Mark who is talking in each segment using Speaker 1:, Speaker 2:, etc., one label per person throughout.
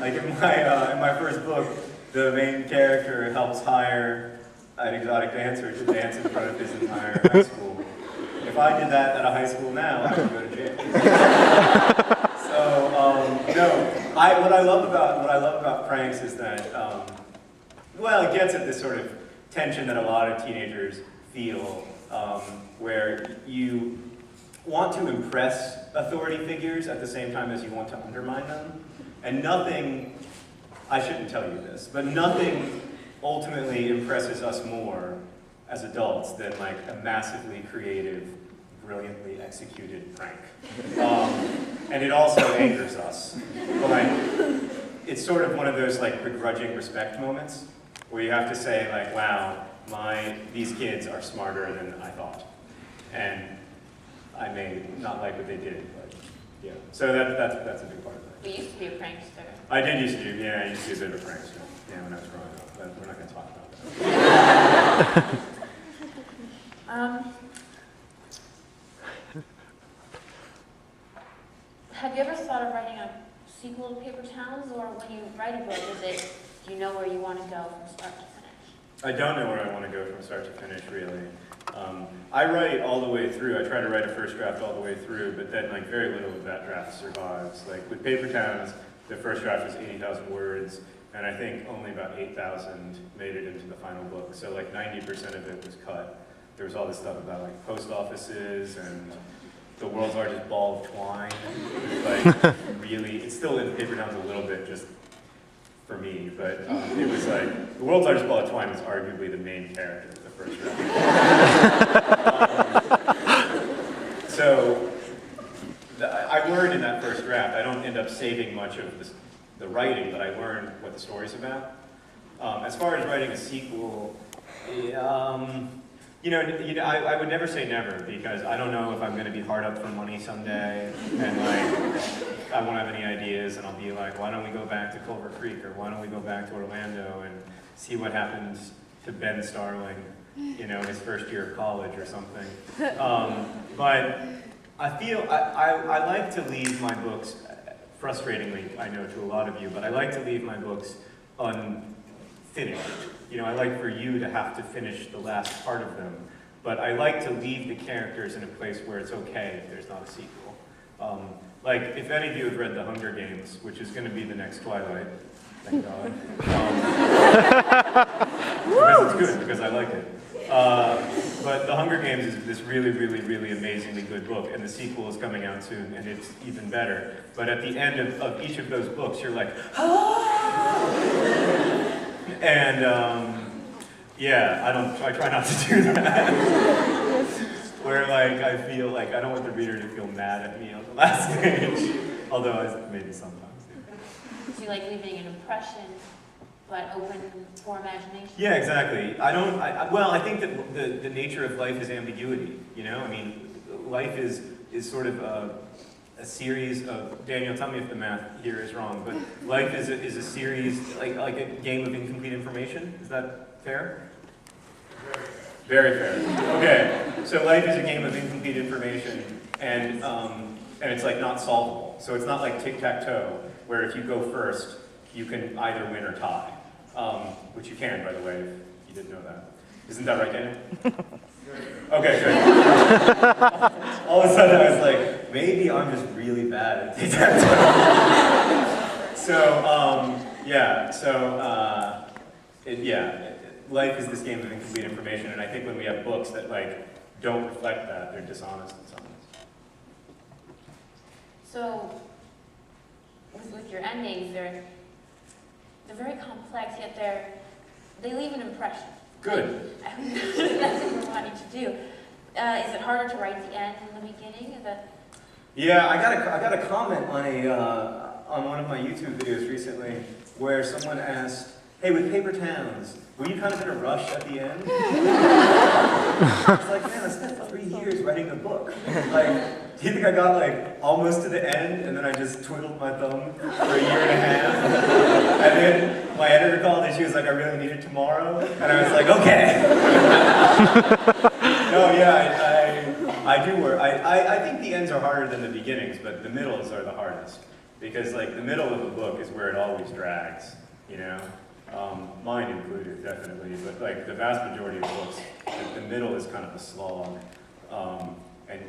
Speaker 1: Like in my first book, the main character helps hire an exotic dancer to dance in front of his entire high school. If I did that at a high school now, I would go to jail. So what I love about Pranks is that well, it gets at this sort of tension that a lot of teenagers feel, where you want to impress authority figures at the same time as you want to undermine them. And nothing, I shouldn't tell you this, but nothing ultimately impresses us more as adults than like a massively creative, brilliantly executed prank. And it also angers us. But like, it's sort of one of those like begrudging respect moments where you have to say like, wow, these kids are smarter than I thought. And I may not like what they did, but yeah. So that's a big part of it.
Speaker 2: We used to be a prankster.
Speaker 1: I did used to do, yeah, I used to be a bit of a prankster. Yeah, when I was growing up, but we're not going to talk about that.
Speaker 2: Have you ever thought of writing a sequel to Paper Towns, or when you write a book, do you know where you want to go from start to finish?
Speaker 1: I don't know where I want to go from start to finish, really. I write all the way through. I try to write a first draft all the way through, but then like very little of that draft survives. Like with Paper Towns, the first draft was 80,000 words, and I think only about 8,000 made it into the final book. So like 90% of it was cut. There was all this stuff about like post offices and the world's largest ball of twine. Like really, it's still in Paper Towns a little bit just for me, but it was like, the world's largest ball of twine was arguably the main character of the first draft. So I learned in that first draft, I don't end up saving much of the writing, but I learned what the story's about. As far as writing a sequel, I would never say never, because I don't know if I'm going to be hard up for money someday, and like, I won't have any ideas, and I'll be like, why don't we go back to Culver Creek, or why don't we go back to Orlando and see what happens to Ben Starling, in his first year of college or something. But I feel, I like to leave my books, frustratingly, I know to a lot of you, but I like to leave my books unfinished. I like for you to have to finish the last part of them, but I like to leave the characters in a place where it's okay if there's not a sequel. Like, if any of you have read The Hunger Games, which is going to be the next Twilight, thank God. Because it's good, because I like it. But The Hunger Games is this really, really, really amazingly good book, and the sequel is coming out soon, and it's even better. But at the end of each of those books, you're like, ah! And I try not to do that. Where like I feel like I don't want the reader to feel mad at me on the last page, although maybe sometimes. Yeah.
Speaker 2: So you like leaving an impression, but open for imagination?
Speaker 1: Yeah, exactly. I think that the nature of life is ambiguity. I mean, life is sort of a series of, Daniel, tell me if the math here is wrong, but life is a series, like a game of incomplete information. Is that fair? Very fair. Okay, so life is a game of incomplete information, and it's like not solvable. So it's not like tic-tac-toe, where if you go first, you can either win or tie, which you can, by the way, if you didn't know that. Isn't that right, Daniel? Okay, good. All of a sudden I was like, maybe I'm just really bad at tic-tac-toe. Life is this game of incomplete information, and I think when we have books that like don't reflect that, they're dishonest in some ways.
Speaker 2: So, with your endings, they're very complex, yet they leave an impression.
Speaker 1: Good.
Speaker 2: That's what we're wanting to do. Is it harder to write the end than the beginning?
Speaker 1: Yeah, I got a comment on one of my YouTube videos recently where someone asked, "Hey, with Paper Towns, were you kind of in a rush at the end?" I was like, man, I spent 3 years writing a book. Like, do you think I got like almost to the end and then I just twiddled my thumb for a year and a half? And then my editor called and she was like, I really need it tomorrow. And I was like, okay. No, yeah, I do work. I think the ends are harder than the beginnings, but the middles are the hardest. Because like the middle of a book is where it always drags, you know? Mine included, definitely, but like the vast majority of books, the middle is kind of a slog. And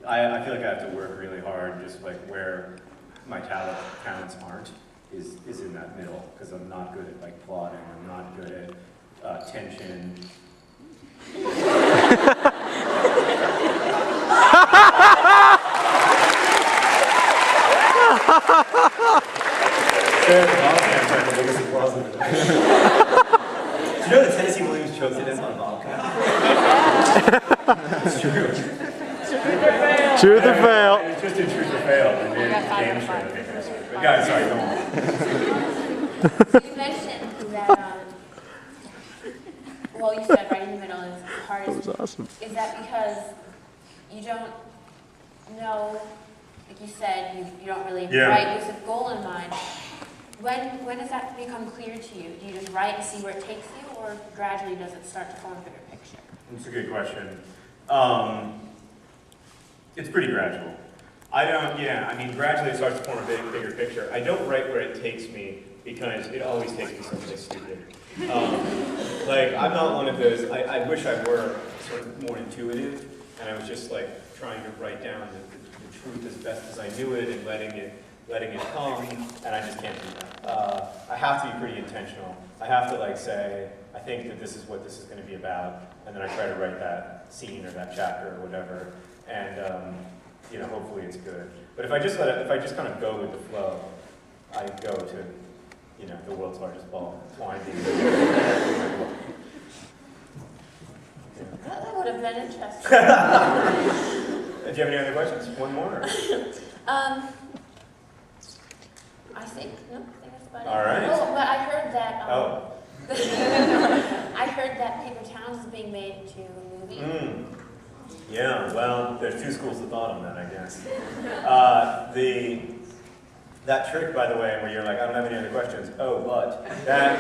Speaker 1: I feel like I have to work really hard, just like where my talents aren't, is in that middle, because I'm not good at like plotting, I'm not good at tension. Sarah the Bobcat tried the biggest applause in the Do you know that Tennessee Williams chose it as on Bobcat? It's true.
Speaker 3: Truth or fail?
Speaker 1: It's just in Truth or Fail, the new game show. But guys, sorry, go on.
Speaker 2: So you mentioned that, well, you said right in the middle is the hardest.
Speaker 3: That was awesome.
Speaker 2: Is that because you don't know, like you said, you don't really write with a goal in mind? When does that become clear to you? Do you just write and see where it takes you, or gradually does it start to form a bigger picture?
Speaker 1: That's a good question. It's pretty gradual. I mean, gradually it starts to form a bigger picture. I don't write where it takes me because it always takes me something stupid. Like, I'm not one of those, I wish I were sort of more intuitive, and I was just like trying to write down the truth as best as I knew it and letting it come, and I just can't do that. I have to be pretty intentional. I have to like say, I think that this is what this is going to be about, and then I try to write that scene or that chapter or whatever, and you know, hopefully it's good. But if I just kind of go with the flow, I go to, you know, the world's largest ball, twine being.
Speaker 2: Well, that would have been interesting.
Speaker 1: Do you have any other questions? One more? Or?
Speaker 2: I think that's about it.
Speaker 1: All right.
Speaker 2: Oh, but I heard that.
Speaker 1: Oh.
Speaker 2: I heard that Paper Towns is being made into a movie.
Speaker 1: Yeah, well, there's two schools of thought on that, I guess. That trick, by the way, where you're like, I don't have any other questions. Oh, but that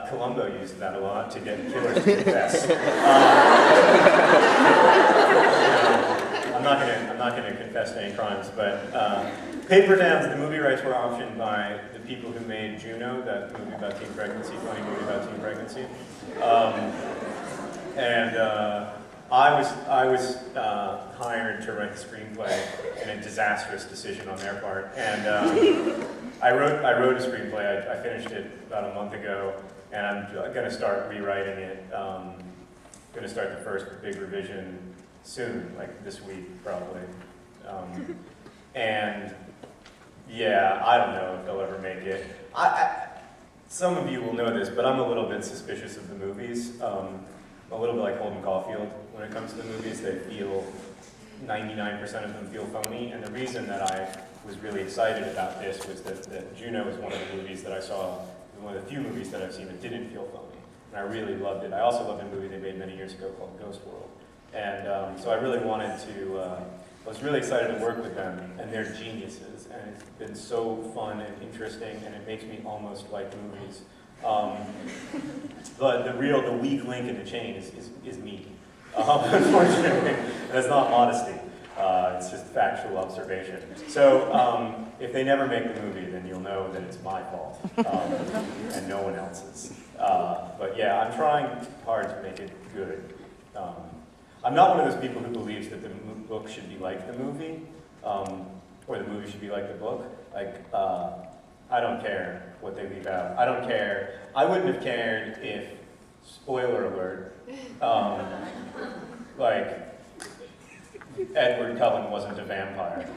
Speaker 1: Columbo used that a lot to get killers to confess. I'm not gonna confess to any crimes, but Paper Towns, the movie rights were optioned by the people who made Juno, that movie about teen pregnancy, funny movie about teen pregnancy. I was hired to write the screenplay in a disastrous decision on their part, and I wrote a screenplay. I finished it about a month ago, and I'm going to start rewriting it. Going to start the first big revision soon, like this week probably. And yeah, I don't know if they'll ever make it. Some of you will know this, but I'm a little bit suspicious of the movies. A little bit like Holden Caulfield when it comes to the movies. They feel, 99% of them feel phony, and the reason that I was really excited about this was that Juno was one of the movies that I saw, one of the few movies that I've seen that didn't feel phony, and I really loved it. I also loved a movie they made many years ago called Ghost World, and so I really wanted to, I was really excited to work with them, and they're geniuses, and it's been so fun and interesting, and it makes me almost like movies. But the weak link in the chain is me. Unfortunately, that's not modesty. It's just factual observation. So if they never make the movie, then you'll know that it's my fault and no one else's. But yeah, I'm trying hard to make it good. I'm not one of those people who believes that the book should be like the movie, or the movie should be like the book. Like, I don't care what they leave out. I don't care. I wouldn't have cared if, spoiler alert, like, Edward Cullen wasn't a vampire.